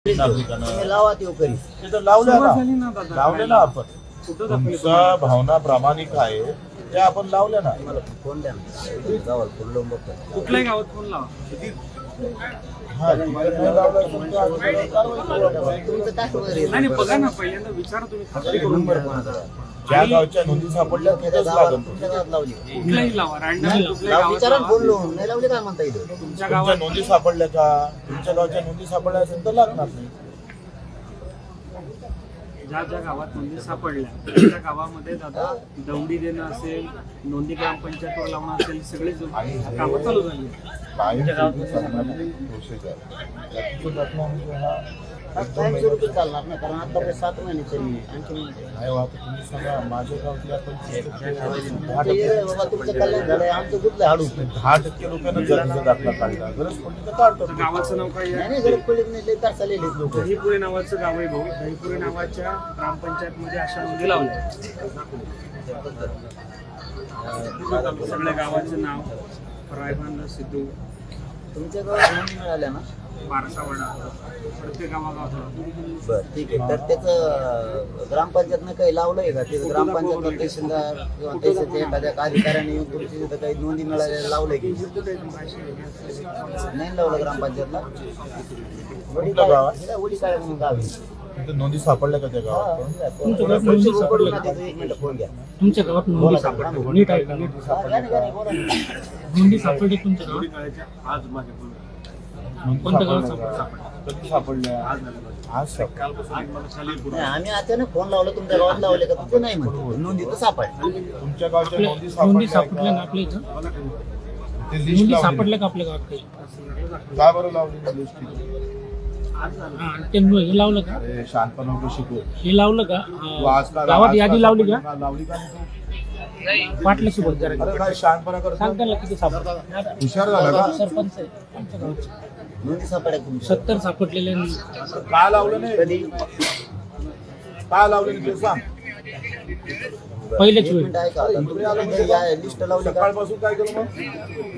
लावा ते करी तिथं लावले ना आपण. तुमचा भावना प्रामाणिक आहे ते आपण लावले ना. फोन द्या गावात फोन लावून बघतो. कुठल्याही गावात फोन लावा. नाही बघा ना, पहिल्यांदा विचारा तुम्ही, खात्री करून ज्या गावच्या नोंदी सापडल्या त्याच लावली. कुठल्याही लावा, रँडम विचारा फोन लावून नाही लावले काय म्हणता येईल. तुमच्या गावात नोंदी सापडल्या का? तुमच्या गावच्या नोंदी सापडल्या असेल तर लागणार नाही. ज्या ज्या गावात नोंदी सापडल्या त्या गावामध्ये दादा दौंडी देणं असेल, नोंदी ग्रामपंचायतवर लावणं असेल, सगळे कामं चालू झाली. चालणार नाही कारण आता 7 महिन्याचे तुम्ही सांगा माझ्या गावातल्या तुमचं कल्याण झालंय, आमचं कुठलं हाडू 10% लोकांना जमिनीचा दाखला काढला. गरज पडली तर काढतो. गावाचं नाव काय आहे? नाही गरज पडली नाही तर चाललेले लोक. दहीपुरे नावाचं गाव आहे भाऊ. दहीपुरे नावाच्या ग्रामपंचायत मध्ये अशा नोंदी लावल्या. सगळ्या गावाचं नाव रायबांना सिद्धू. तुमच्या गावात नोंदी मिळाल्या ना? बारसावडा प्रत्येक गावागावात. बरं ठीक आहे. तर त्याचं ग्रामपंचायतनं काही लावलंय का? ते ग्रामपंचायत तहसीलदार किंवा तहसीलच्या एखाद्या अधिकाऱ्याने येऊन तुमची तिथं काही नोंदी मिळालेल्या लावलंय की नाही लावलं ग्रामपंचायतला? वडी काय म्हणून गाव आहे. नोंदी सापडल्या का त्या गावात? एक मिनिट फोन घ्या. तुमच्या गावात नोंदी सापडली? नीट आहे का? नोंदी सापडली तुमच्या गावात? आज माझ्या कोणत्या गावात कधी सापडल्या? आज नाही, आम्ही अचानक फोन लावला तुमच्या गावात लावले का? तुमचं नाही म्हणतो नोंदी तर सापड. तुमच्या गावच्या नोंदी सापडल्या ना आपल्या इथं? नोंदी सापडल्या का आपल्या गावात काही? का बरं लावली लिस्ट? ते हे लावलं का? शांतपणा नको शिकू. हे लावलं का? गावात यादी लावली का? लावली का पाटला सोबत जरा अरे काय शांतपणा करतो? सांग त्याला किती सापडलं. हुशार झाला का? सरपंच आहे आमच्या गावचे. नोंदी सापड्या तुमच्या 70 सापडलेले. का लावलं नाही? कधी का लावलं नाही ते सांग. पहिलेच एक वेळ मिनिट ऐका. लिस्ट लावली का सकाळपासून काय केलं मग?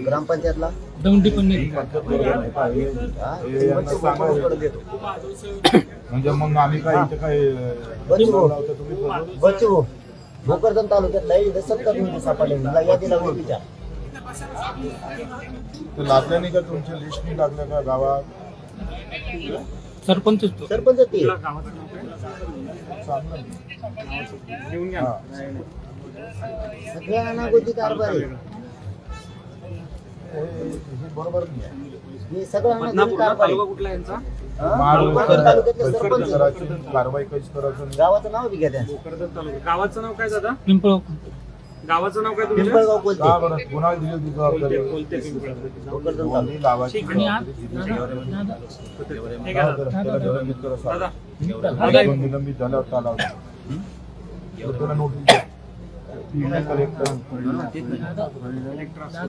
ग्रामपंचायतला? दौंडी पण नाही. म्हणजे मग आम्ही काय इथे काय बच्चू भोकरदन तालुक्यातला 70 नोंदी सापडल्या. यादी लावली विचार. लागल्या नाही का? तुमच्या लिस्ट नाही लागल्या का गावात? सरपंच सरपंच ते घेऊन घ्या. सगळ्या अनागोदी कारभार आहे. बरोबर नाही. हे सगळं अनागोदी बदनापूर कारभार तालुका आहे. कुठला यांचा? भोकरदन तालुक्यातले सरपंच कारवाई कशी करायचं? गावाचं नाव बी घ्या त्या. भोकरदन तालुका. गावाचं नाव काय दादा? पिंपळ. गावाचं नाव काय तुमचं? पिंपळगाव बोलते. का बरं? कोणाला दिली होती जबाबदारी? बोलते पिंपळ. भोकरदन नोंदी तालुका लावायची आणि आज जबाबदारी. ठीक आहे दादा. त्याला निलंबित करा साहेब. दादा निलंबित झाल्यावर का लावलं? त्याला नोटीस द्या. Collector collector